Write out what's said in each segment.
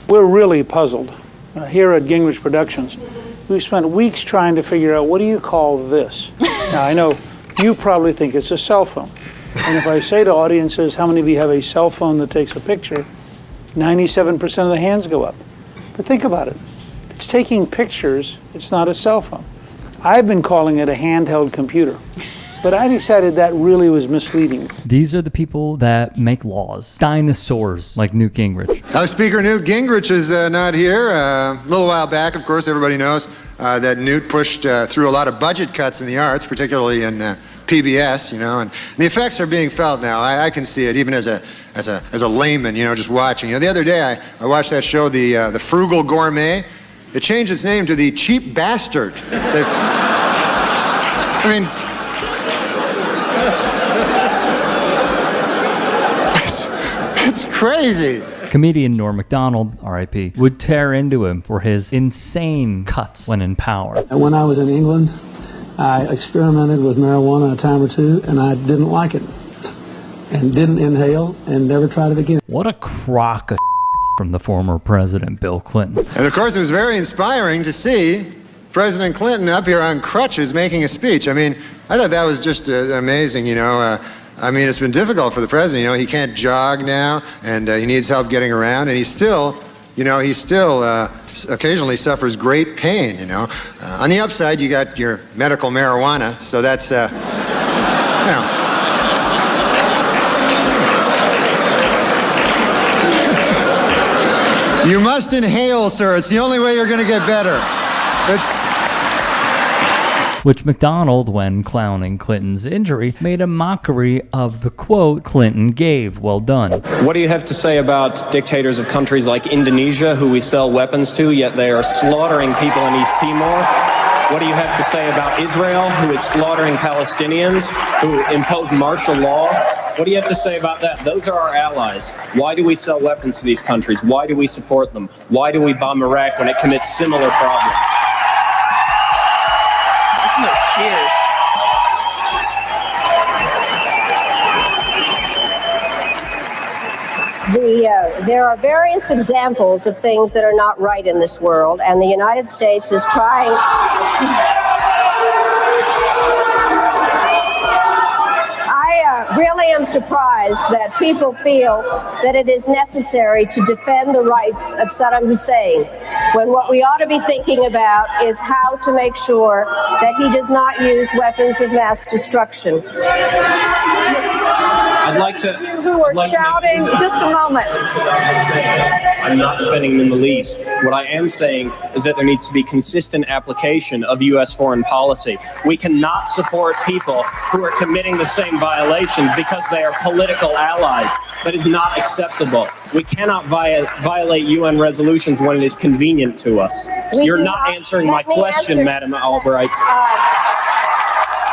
We're really puzzled. Here at Gingrich Productions, we've spent weeks trying to figure out, what do you call this? Now, I know you probably think it's a cell phone. And if I say to audiences, how many of you have a cell phone that takes a picture, 97% of the hands go up. But think about it. It's taking pictures, it's not a cell phone. I've been calling it a handheld computer. But I decided that really was misleading. These are the people that make laws. Dinosaurs like Newt Gingrich. House Speaker Newt Gingrich is not here. A little while back, of course, everybody knows that Newt pushed through a lot of budget cuts in the arts, particularly in PBS, and the effects are being felt now. I can see it, even as a layman, just watching. The other day I watched that show, the Frugal Gourmet. It changed its name to the Cheap Bastard. It's crazy. Comedian Norm Macdonald, R.I.P., would tear into him for his insane cuts when in power. When I was in England, I experimented with marijuana a time or two, and I didn't like it, and didn't inhale, and never tried it again. What a crock of from the former President Bill Clinton. And of course, it was very inspiring to see President Clinton up here on crutches making a speech. I thought that was just amazing, it's been difficult for the president. He can't jog now, and he needs help getting around, and he still occasionally suffers great pain, On the upside, you got your medical marijuana, so that's, You must inhale, sir. It's the only way you're going to get better. Which Macdonald, when clowning Clinton's injury, made a mockery of the quote Clinton gave. Well done. What do you have to say about dictators of countries like Indonesia, who we sell weapons to, yet they are slaughtering people in East Timor? What do you have to say about Israel, who is slaughtering Palestinians, who impose martial law? What do you have to say about that? Those are our allies. Why do we sell weapons to these countries? Why do we support them? Why do we bomb Iraq when it commits similar problems? Listen to those cheers. There are various examples of things that are not right in this world, and the United States is trying. I really am surprised that people feel that it is necessary to defend the rights of Saddam Hussein, when what we ought to be thinking about is how to make sure that he does not use weapons of mass destruction. I'd like to... Who are shouting, just a moment. I'm not defending them in the least. What I am saying is that there needs to be consistent application of U.S. foreign policy. We cannot support people who are committing the same violations because they are political allies. That is not acceptable. We cannot violate UN resolutions when it is convenient to us. You're not answering my question, Madam Albright.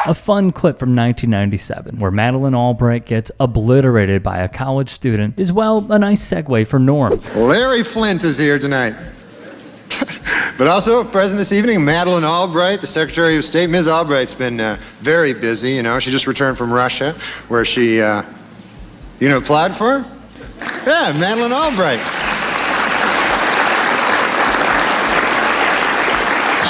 A fun clip from 1997 where Madeleine Albright gets obliterated by a college student is, well, a nice segue for Norm. Larry Flynt is here tonight. But also present this evening, Madeleine Albright, the Secretary of State. Ms. Albright's been very busy, She just returned from Russia, where she, applied for her? Yeah, Madeleine Albright.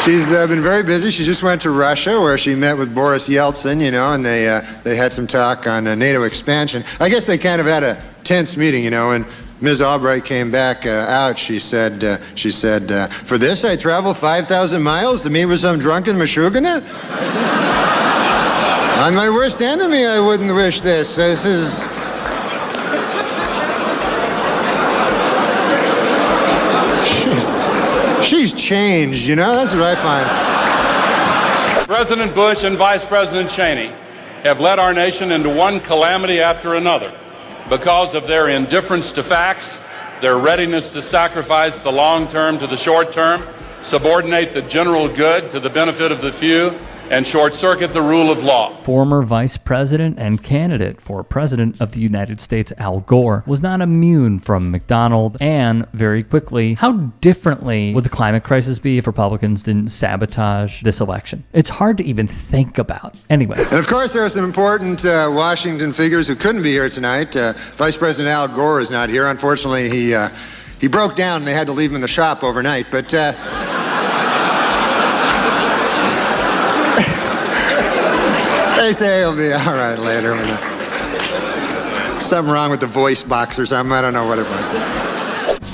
She's been very busy. She just went to Russia, where she met with Boris Yeltsin, and they had some talk on NATO expansion. I guess they kind of had a tense meeting, When Ms. Albright came back out, she said, for this I traveled 5,000 miles to meet with some drunken Meshuggah? On my worst enemy, I wouldn't wish this. This is... She's changed, That's what I find. President Bush and Vice President Cheney have led our nation into one calamity after another because of their indifference to facts, their readiness to sacrifice the long term to the short term, subordinate the general good to the benefit of the few, and short-circuit the rule of law. Former Vice President and candidate for President of the United States, Al Gore, was not immune from Macdonald, and very quickly, how differently would the climate crisis be if Republicans didn't sabotage this election? It's hard to even think about. Anyway. And of course, there are some important Washington figures who couldn't be here tonight. Vice President Al Gore is not here. Unfortunately, He broke down and they had to leave him in the shop overnight, but they say he'll be all right later. Something wrong with the voice box or something. I don't know what it was.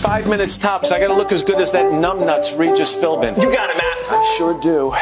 5 minutes tops. I gotta look as good as that numbnuts Regis Philbin. You got it, Matt. I sure do.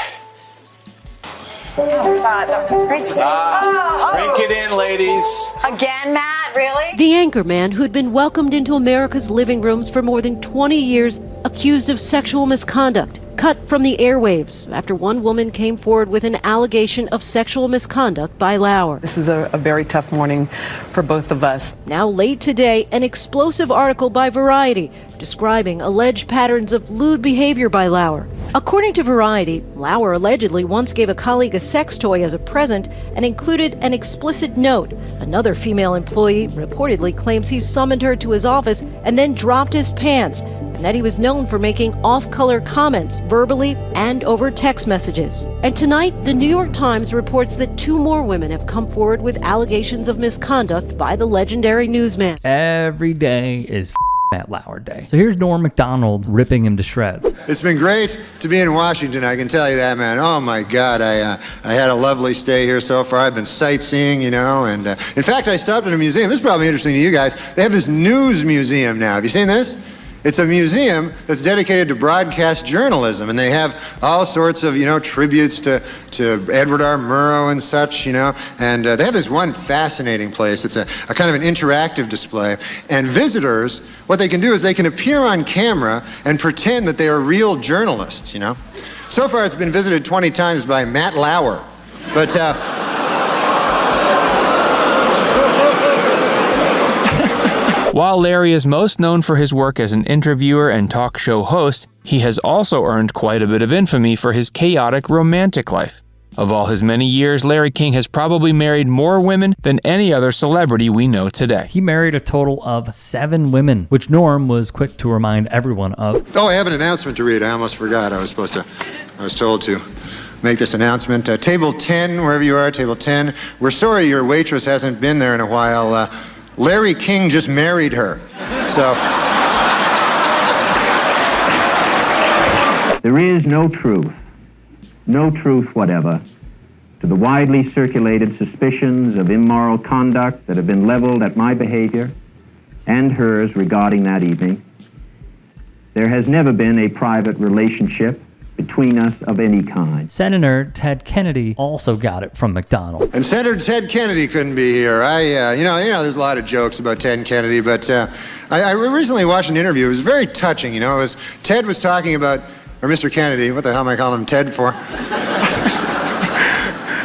That was great to see. Drink it in, ladies. Again, Matt? Really? The anchorman, who'd been welcomed into America's living rooms for more than 20 years, accused of sexual misconduct, cut from the airwaves after one woman came forward with an allegation of sexual misconduct by Lauer. This is a very tough morning for both of us. Now late today, an explosive article by Variety describing alleged patterns of lewd behavior by Lauer. According to Variety, Lauer allegedly once gave a colleague a sex toy as a present and included an explicit note. Another female employee reportedly claims he summoned her to his office and then dropped his pants, and that he was known for making off-color comments verbally and over text messages. And tonight, the New York Times reports that 2 more women have come forward with allegations of misconduct by the legendary newsman. Every day is Matt Lauer Day. So here's Norm Macdonald ripping him to shreds. It's been great to be in Washington, I can tell you that, man. Oh my God, I had a lovely stay here so far. I've been sightseeing, and in fact, I stopped at a museum. This is probably interesting to you guys. They have this news museum now. Have you seen this? It's a museum that's dedicated to broadcast journalism, and they have all sorts of, tributes to Edward R. Murrow and such, and they have this one fascinating place. It's a kind of an interactive display, and visitors, what they can do is they can appear on camera and pretend that they are real journalists, So far, it's been visited 20 times by Matt Lauer, but While Larry is most known for his work as an interviewer and talk show host, he has also earned quite a bit of infamy for his chaotic romantic life. Of all his many years, Larry King has probably married more women than any other celebrity we know today. He married a total of 7 women, which Norm was quick to remind everyone of. Oh, I have an announcement to read. I almost forgot. I was told to make this announcement. Table 10, wherever you are, table 10. We're sorry your waitress hasn't been there in a while. Larry King just married her. So. There is no truth whatever, to the widely circulated suspicions of immoral conduct that have been leveled at my behavior and hers regarding that evening. There has never been a private relationship between us of any kind. Senator Ted Kennedy also got it from Macdonald. And Senator Ted Kennedy couldn't be here. There's a lot of jokes about Ted Kennedy, but I recently watched an interview. It was very touching. Ted was talking about, or Mr. Kennedy, what the hell am I calling him Ted for?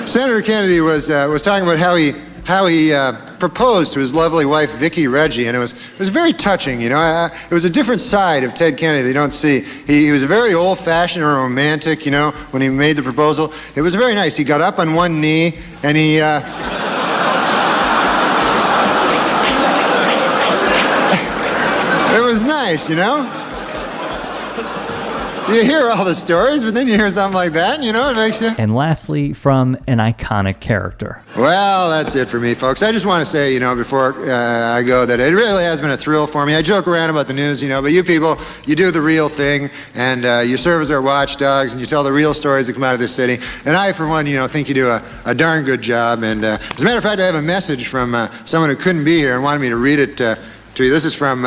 Senator Kennedy was talking about how he proposed to his lovely wife Vicki Reggie, and it was very touching. It was a different side of Ted Kennedy that you don't see. He was very old-fashioned and romantic. When he made the proposal, it was very nice. He got up on one knee and he. It was nice, You hear all the stories, but then you hear something like that, it makes you... And lastly, from an iconic character. Well, that's it for me, folks. I just want to say, before I go, that it really has been a thrill for me. I joke around about the news, but you people, you do the real thing, and you serve as our watchdogs, and you tell the real stories that come out of this city. And I, for one, think you do a darn good job. And as a matter of fact, I have a message from someone who couldn't be here and wanted me to read it to you. This is from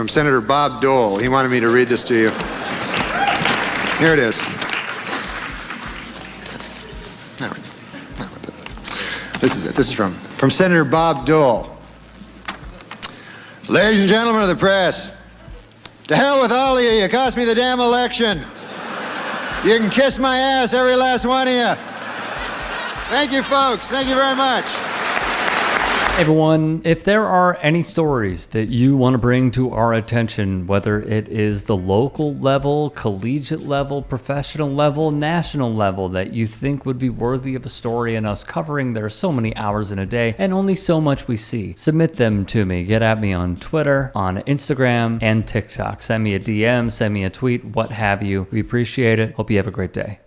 Senator Bob Dole. He wanted me to read this to you. Here it is. This is it. This is from Senator Bob Dole. Ladies and gentlemen of the press, to hell with all of you. You cost me the damn election. You can kiss my ass, every last one of you. Thank you, folks. Thank you very much. Everyone, if there are any stories that you want to bring to our attention, whether it is the local level, collegiate level, professional level, national level, that you think would be worthy of a story and us covering, there are so many hours in a day and only so much we see. Submit them to me. Get at me on Twitter, on Instagram, and TikTok. Send me a DM, send me a tweet, what have you. We appreciate it. Hope you have a great day.